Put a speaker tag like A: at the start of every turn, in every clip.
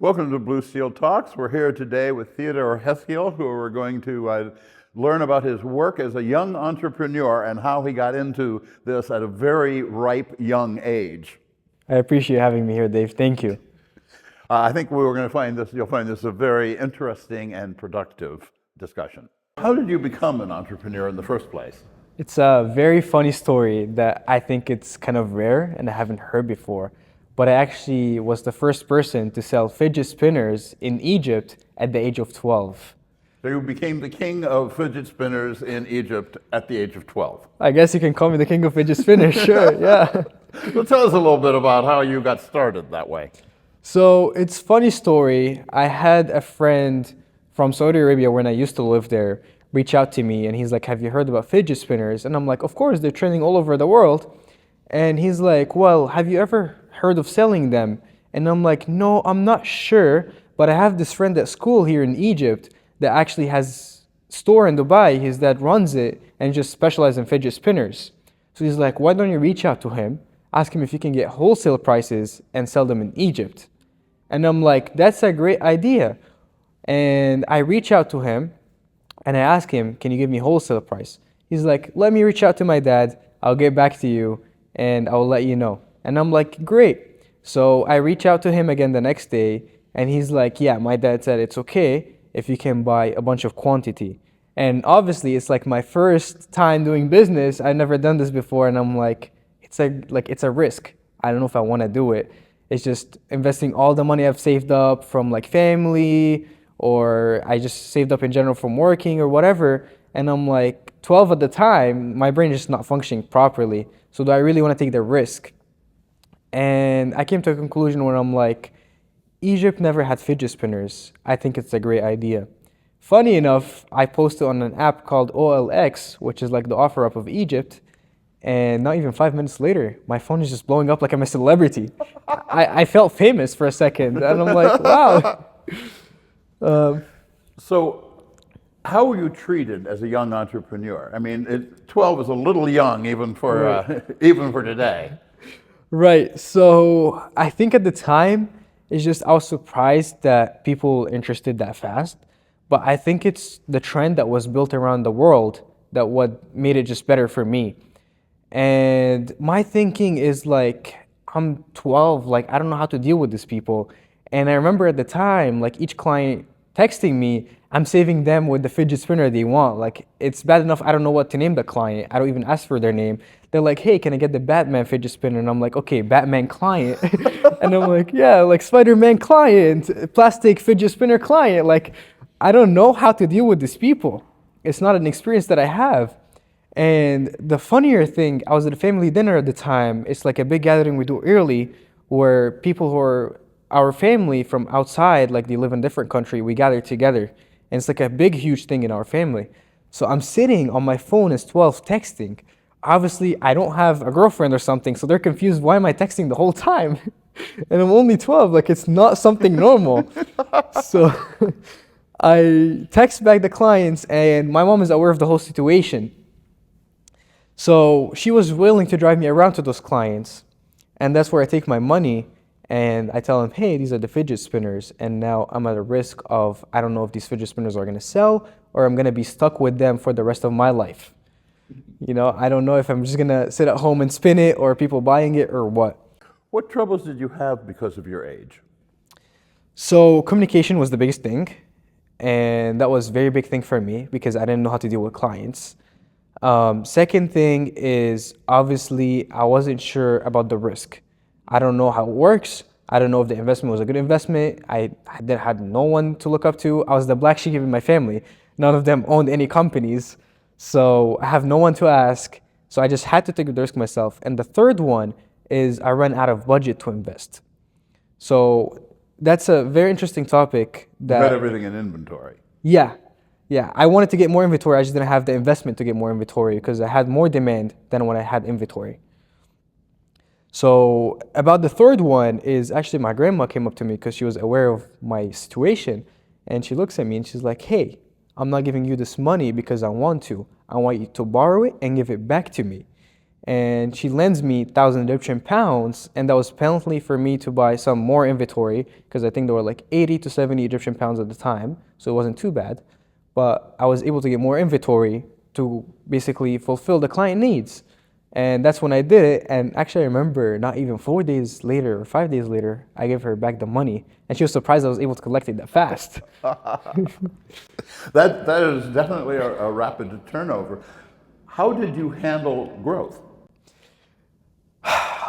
A: Welcome to BSA Talks. We're here today with Theodore Heskiel, who we're going to learn about his work as a young entrepreneur and how he got into this at a very ripe young age.
B: I appreciate having me here, Dave. Thank you.
A: I think you'll find this a very interesting and productive discussion. How did you become an entrepreneur in the first place?
B: It's a very funny story that I think it's kind of rare and I haven't heard before. But I actually was the first person to sell fidget spinners in Egypt at the age of 12.
A: So you became the king of fidget spinners in Egypt at the age of 12.
B: I guess you can call me the king of fidget spinners, sure, yeah.
A: Well, tell us a little bit about how you got started that way.
B: So it's a funny story. I had a friend from Saudi Arabia when I used to live there reach out to me and he's like, have you heard about fidget spinners? And I'm like, of course, they're trending all over the world. And he's like, well, have you ever heard of selling them? And I'm like, no, I'm not sure, but I have this friend at school here in Egypt that actually has a store in Dubai. His dad runs it and just specializes in fidget spinners. So he's like, why don't you reach out to him, ask him if you can get wholesale prices and sell them in Egypt? And I'm like, that's a great idea. And I reach out to him and I ask him, can you give me wholesale price? He's like, let me reach out to my dad. I'll get back to you and I'll let you know. And I'm like, great. So I reach out to him again the next day and he's like, yeah, my dad said it's okay if you can buy a bunch of quantity. And obviously it's like my first time doing business. I've never done this before and I'm like, it's a risk. I don't know if I want to do it. It's just investing all the money I've saved up from like family, or I just saved up in general from working or whatever. And I'm like 12 at the time, my brain is just not functioning properly. So do I really want to take the risk? And I came to a conclusion where I'm like, Egypt never had fidget spinners. I think it's a great idea. Funny enough, I posted on an app called OLX, which is like the offer up of Egypt. And not even 5 minutes later, my phone is just blowing up like I'm a celebrity. I felt famous for a second. And I'm like, wow.
A: So how were you treated as a young entrepreneur? I mean, 12 is a little young even for even for today.
B: Right. So I think at the time, it's just I was surprised that people interested that fast. But I think it's the trend that was built around the world that what made it just better for me. And my thinking is like, I'm 12, like I don't know how to deal with these people. And I remember at the time, like each client texting me, I'm saving them with the fidget spinner they want. Like it's bad enough I don't know what to name the client. I don't even ask for their name. They're like, hey, can I get the Batman fidget spinner? And I'm like, okay, Batman client. And I'm like, yeah, like Spider-Man client, plastic fidget spinner client. Like, I don't know how to deal with these people. It's not an experience that I have. And the funnier thing, I was at a family dinner at the time. It's like a big gathering we do early where people who are our family from outside, like they live in a different country, we gather together. And it's like a big, huge thing in our family. So I'm sitting on my phone as 12 texting. Obviously, I don't have a girlfriend or something, so they're confused. Why am I texting the whole time? And I'm only 12, like it's not something normal. So I text back the clients and my mom is aware of the whole situation. So she was willing to drive me around to those clients. And that's where I take my money and I tell them, hey, these are the fidget spinners. And now I'm at a risk of, I don't know if these fidget spinners are going to sell or I'm going to be stuck with them for the rest of my life. You know, I don't know if I'm just going to sit at home and spin it or people buying it or what.
A: What troubles did you have because of your age?
B: So communication was the biggest thing. And that was a very big thing for me because I didn't know how to deal with clients. Second thing is obviously I wasn't sure about the risk. I don't know how it works. I don't know if the investment was a good investment. I had no one to look up to. I was the black sheep in my family. None of them owned any companies. So I have no one to ask. So I just had to take the risk myself. And the third one is I ran out of budget to invest. So that's a very interesting topic.
A: You had everything in inventory.
B: Yeah. I wanted to get more inventory. I just didn't have the investment to get more inventory because I had more demand than when I had inventory. So about the third one is actually my grandma came up to me because she was aware of my situation. And she looks at me and she's like, hey, I'm not giving you this money because I want to. I want you to borrow it and give it back to me. and she lends me 1,000 Egyptian pounds, and that was penalty for me to buy some more inventory because I think there were like 80 to 70 Egyptian pounds at the time, so it wasn't too bad. But I was able to get more inventory to basically fulfill the client needs. And that's when I did it. And actually, I remember not even 4 days later or 5 days later, I gave her back the money. And she was surprised I was able to collect it that fast.
A: That is definitely a rapid turnover. How did you handle growth?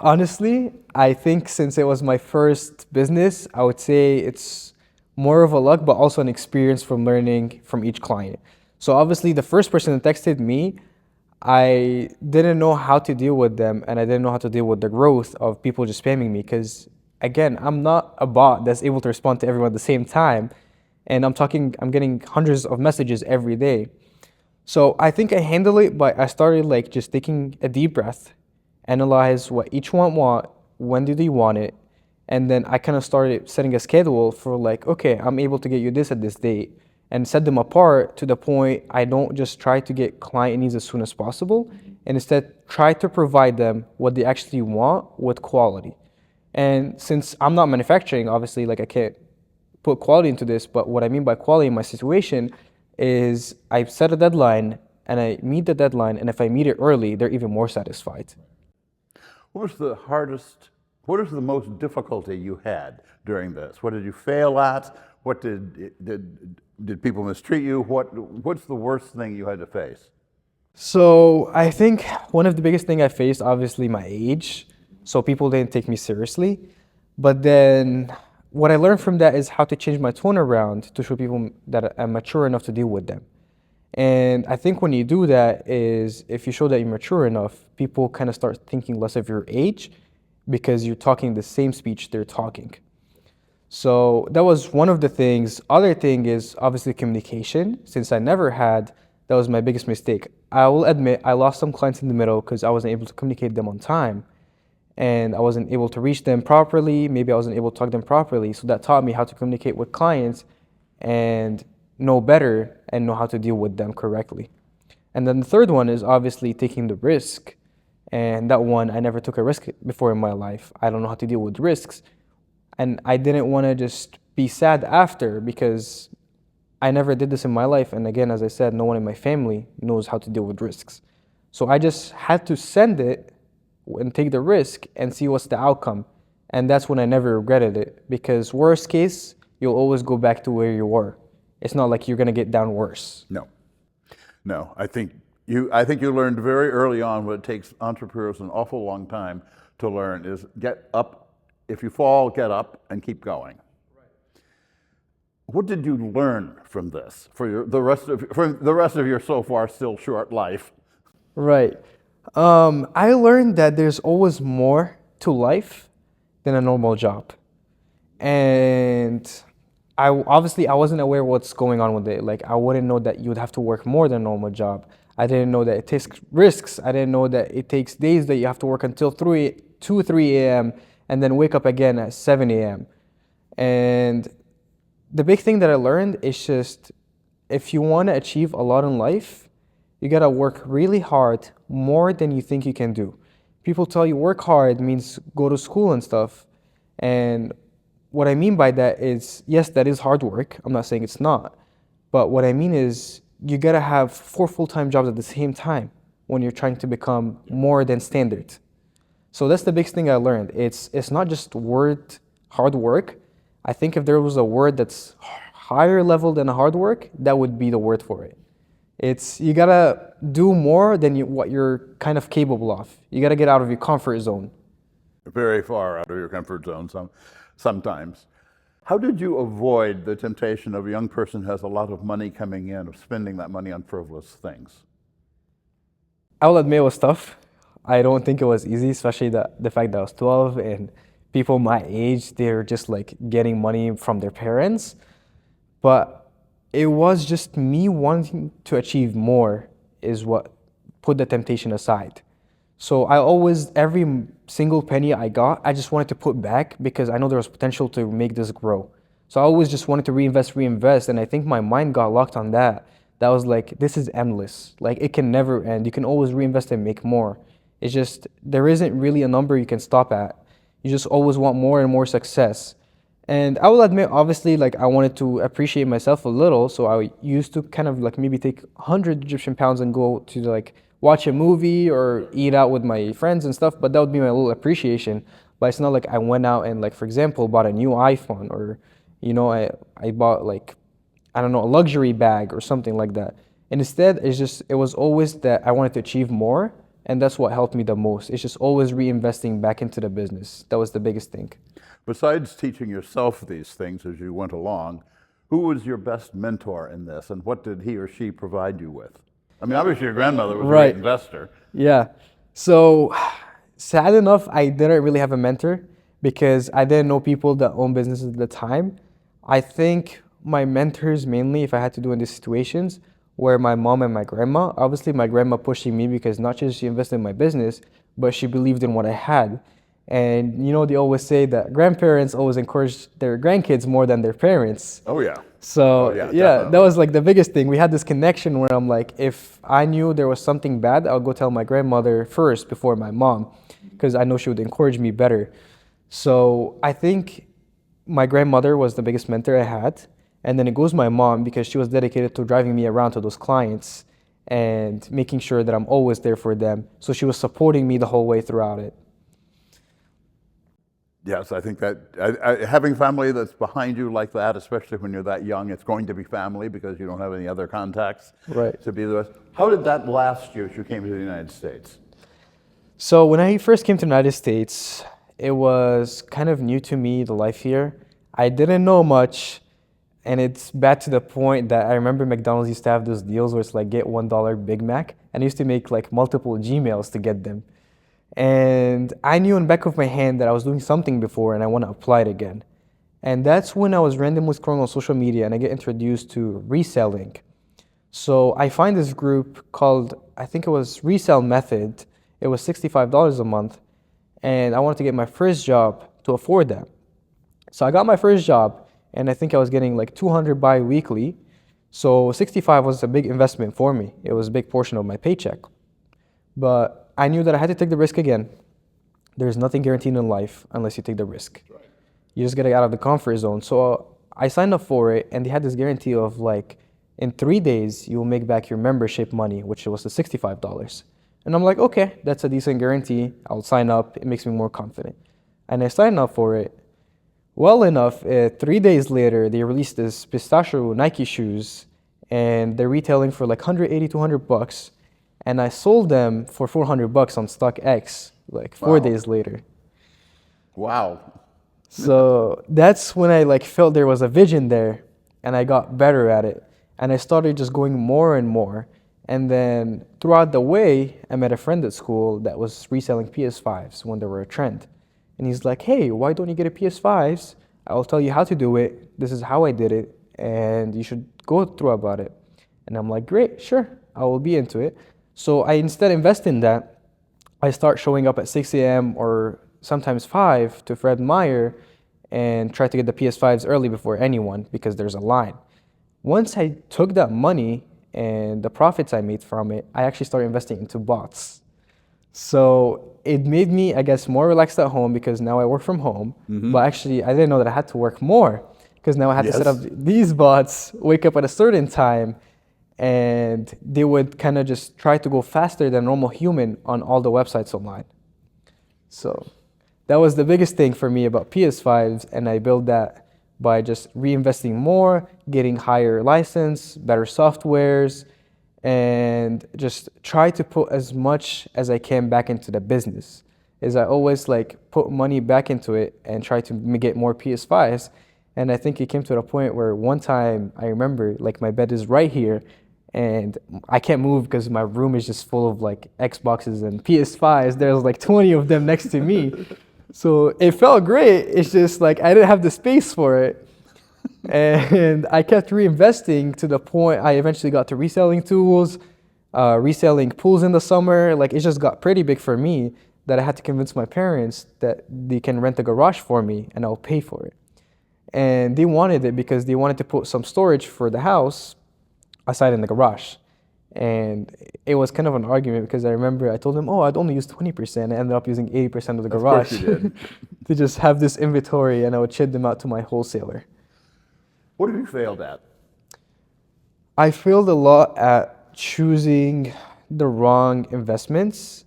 B: Honestly, I think since it was my first business, I would say it's more of a luck, but also an experience from learning from each client. So obviously, the first person that texted me, I didn't know how to deal with them, and I didn't know how to deal with the growth of people just spamming me. Because again, I'm not a bot that's able to respond to everyone at the same time, and I'm getting hundreds of messages every day. So I think I handle it, but I started like just taking a deep breath, analyze what each one want, when do they want it, and then I kind of started setting a schedule for like, okay, I'm able to get you this at this date, and set them apart to the point I don't just try to get client needs as soon as possible, and instead try to provide them what they actually want with quality. And since I'm not manufacturing, obviously, like I can't put quality into this, but what I mean by quality in my situation is I set a deadline and I meet the deadline, and if I meet it early, they're even more satisfied.
A: What was the hardest, what was the most difficulty you had during this? What did you fail at? What did people mistreat you? What's the worst thing you had to face?
B: So I think one of the biggest thing I faced, obviously, my age. So people didn't take me seriously. But then what I learned from that is how to change my tone around to show people that I'm mature enough to deal with them. And I think when you do that is if you show that you're mature enough, people kind of start thinking less of your age because you're talking the same speech they're talking. So that was one of the things. Other thing is obviously communication. Since I never had, that was my biggest mistake. I will admit I lost some clients in the middle because I wasn't able to communicate them on time, and I wasn't able to reach them properly. Maybe I wasn't able to talk to them properly. So that taught me how to communicate with clients and know better and know how to deal with them correctly. And then the third one is obviously taking the risk. And that one, I never took a risk before in my life. I don't know how to deal with risks. And I didn't want to just be sad after because I never did this in my life. And again, as I said, no one in my family knows how to deal with risks. So I just had to send it and take the risk and see what's the outcome. And that's when I never regretted it, because worst case, you'll always go back to where you were. It's not like you're going to get down worse.
A: No. I think you learned very early on what it takes entrepreneurs an awful long time to learn is get up. If you fall, get up and keep going. Right. What did you learn from this for the rest of your so far still short life?
B: Right. I learned that there's always more to life than a normal job. And I wasn't aware of what's going on with it. Like I wouldn't know that you'd have to work more than a normal job. I didn't know that it takes risks. I didn't know that it takes days that you have to work until 3 a.m. and then wake up again at 7 a.m. And the big thing that I learned is just if you want to achieve a lot in life, you got to work really hard, more than you think you can do. People tell you work hard means go to school and stuff. And what I mean by that is, yes, that is hard work. I'm not saying it's not. But what I mean is you got to have 4 full-time jobs at the same time when you're trying to become more than standard. So that's the biggest thing I learned. It's not just hard work. I think if there was a word that's higher level than hard work, that would be the word for it. It's you gotta do more than what you're kind of capable of. You gotta get out of your comfort zone.
A: Very far out of your comfort zone sometimes. How did you avoid the temptation of a young person who has a lot of money coming in, of spending that money on frivolous things?
B: I'll admit it was tough. I don't think it was easy, especially the fact that I was 12 and people my age, they're just like getting money from their parents. But it was just me wanting to achieve more is what put the temptation aside. So every single penny I got, I just wanted to put back because I know there was potential to make this grow. So I always just wanted to reinvest. And I think my mind got locked on that. That was like, this is endless. Like it can never end. You can always reinvest and make more. It's just there isn't really a number you can stop at. You just always want more and more success. And I will admit, obviously, like I wanted to appreciate myself a little, so I used to kind of like maybe take 100 Egyptian pounds and go to like watch a movie or eat out with my friends and stuff, but that would be my little appreciation. But it's not like I went out and like, for example, bought a new iPhone or, I bought like, I don't know, a luxury bag or something like that. And instead, it was always that I wanted to achieve more, and that's what helped me the most. It's just always reinvesting back into the business. That was the biggest thing.
A: Besides teaching yourself these things as you went along, who was your best mentor in this, and what did he or she provide you with? I mean, obviously your grandmother was a great investor.
B: Yeah. So sad enough, I didn't really have a mentor because I didn't know people that own businesses at the time. I think my mentors mainly, if I had to do in these situations, were my mom and my grandma. Obviously, my grandma pushing me because not just she invested in my business, but she believed in what I had. And they always say that grandparents always encourage their grandkids more than their parents.
A: Oh yeah.
B: So
A: Definitely.
B: that was like the biggest thing. We had this connection where I'm like, if I knew there was something bad, I'll go tell my grandmother first before my mom, because I know she would encourage me better. So I think my grandmother was the biggest mentor I had. And then it goes my mom, because she was dedicated to driving me around to those clients and making sure that I'm always there for them. So she was supporting me the whole way throughout it.
A: Yes, I think that having family that's behind you like that, especially when you're that young, it's going to be family because you don't have any other contacts to be with. How did that last you as you came to the United States?
B: So when I first came to the United States, it was kind of new to me, the life here. I didn't know much, and it's bad to the point that I remember McDonald's used to have those deals where it's like get $1 Big Mac, and I used to make like multiple Gmails to get them. And I knew in the back of my hand that I was doing something before and I want to apply it again. And that's when I was randomly scrolling on social media and I get introduced to reselling. So I find this group called, I think it was Resell Method. It was $65 a month. And I wanted to get my first job to afford that. So I got my first job and I think I was getting like 200 bi-weekly. So 65 was a big investment for me. It was a big portion of my paycheck. But I knew that I had to take the risk again. There's nothing guaranteed in life unless you take the risk.
A: Right.
B: You just gotta get out of the comfort zone. So I signed up for it, and they had this guarantee of like, in 3 days, you will make back your membership money, which was the $65. And I'm like, okay, that's a decent guarantee. I'll sign up. It makes me more confident. And I signed up for it. Well enough, 3 days later, they released this pistachio Nike shoes, and they're retailing for like 180, 200 bucks. And I sold them for 400 bucks on StockX, like 4 days later.
A: Wow.
B: So that's when I like felt there was a vision there, and I got better at it. And I started just going more and more. And then throughout the way, I met a friend at school that was reselling PS5s when they were a trend. And he's like, hey, why don't you get a PS5s? I'll tell you how to do it. This is how I did it. And you should go through about it. And I'm like, great, sure, I will be into it. So I instead invest in that. I start showing up at 6 a.m. or sometimes 5 to Fred Meyer and try to get the PS5s early before anyone because there's a line. Once I took that money and the profits I made from it, I actually started investing into bots. So it made me, I guess, more relaxed at home because now I work from home. But actually, I didn't know that I had to work more because now I had to set up these bots, wake up at a certain time, and they would kind of just try to go faster than a normal human on all the websites online. So that was the biggest thing for me about PS5s, and I built that by just reinvesting more, getting higher license, better softwares, and just try to put as much as I can back into the business. Is I always like put money back into it and try to get more PS5s. And I think it came to a point where one time I remember like my bed is right here and I can't move because my room is just full of like Xboxes and PS5s. There's like 20 of them next to me. So it felt great. It's just like I didn't have the space for it. And I kept reinvesting to the point I eventually got to reselling tools, reselling pools in the summer. Like it just got pretty big for me that I had to convince my parents that they can rent a garage for me and I'll pay for it. And they wanted it because they wanted to put some storage for the house aside in the garage. And it was kind of an argument because I remember I told him, oh, I'd only use 20%. I ended up using 80% of the
A: Of course
B: garage
A: you did.
B: to just have this inventory, and I would ship them out to my wholesaler.
A: What have you failed at?
B: I failed a lot at choosing the wrong investments.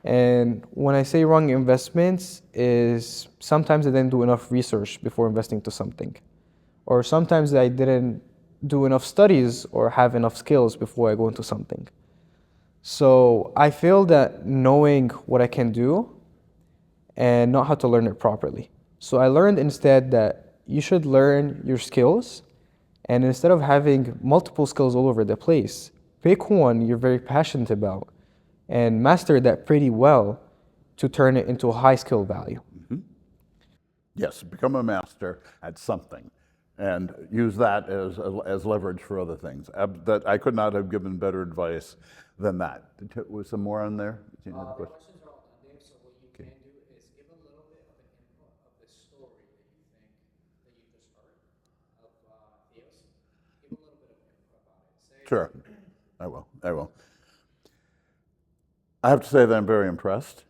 B: And when I say wrong investments is sometimes I didn't do enough research before investing to something. Or sometimes I didn't do enough studies or have enough skills before I go into something. So I failed at knowing what I can do and not how to learn it properly. So I learned instead that you should learn your skills, and instead of having multiple skills all over the place, pick one you're very passionate about and master that pretty well to turn it into a high skill value.
A: Yes, become a master at something and use that as leverage for other things. That I could not have given better advice than that. Was some more on there? Did you have a question?
B: Questions are all done, Dave. So what you can do is give a little bit of an input of the story that you just heard of Theos. Give a little bit of input about it. Say,
A: Sure, I will. I have to say that I'm very impressed.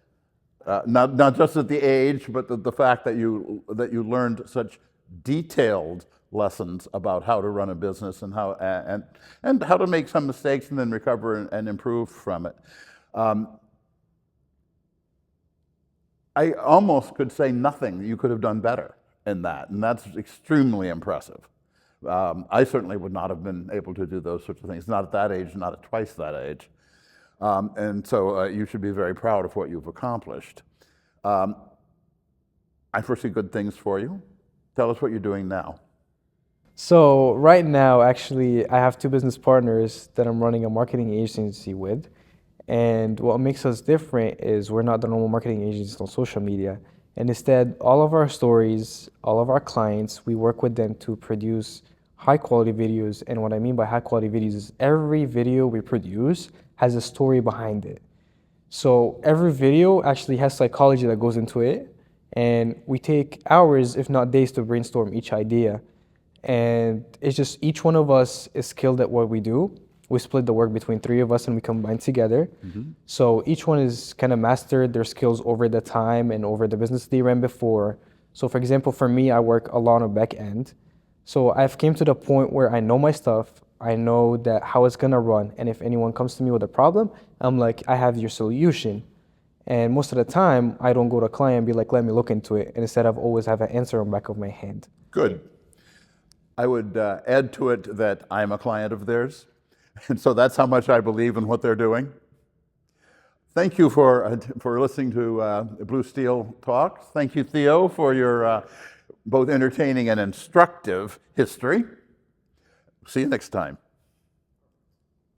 A: Not just at the age, but the fact that you learned such detailed lessons about how to run a business and how to make some mistakes and then recover and improve from it. I almost could say nothing you could have done better in that, and that's extremely impressive. I certainly would not have been able to do those sorts of things, not at that age, not at twice that age. And so you should be very proud of what you've accomplished. I foresee good things for you. Tell us what you're doing now.
B: So right now, actually, I have two business partners that I'm running a marketing agency with. And what makes us different is we're not the normal marketing agencies on social media. And instead, all of our stories, all of our clients, we work with them to produce high quality videos. And what I mean by high quality videos is every video we produce has a story behind it. So every video actually has psychology that goes into it. And we take hours, if not days, to brainstorm each idea. And it's just each one of us is skilled at what we do. We split the work between three of us and we combine together. So each one is kind of mastered their skills over the time and over the business they ran before. So for example, for me, I work a lot on back end. So I've came to the point where I know my stuff. I know that how it's gonna run. And if anyone comes to me with a problem, I'm like, I have your solution. And most of the time, I don't go to a client and be like, let me look into it. And instead, I've always have an answer on the back of my hand.
A: Good. I would add to it that I'm a client of theirs. And so that's how much I believe in what they're doing. Thank you for listening to Blue Steel Talks. Thank you, Theo, for your both entertaining and instructive history. See you next time.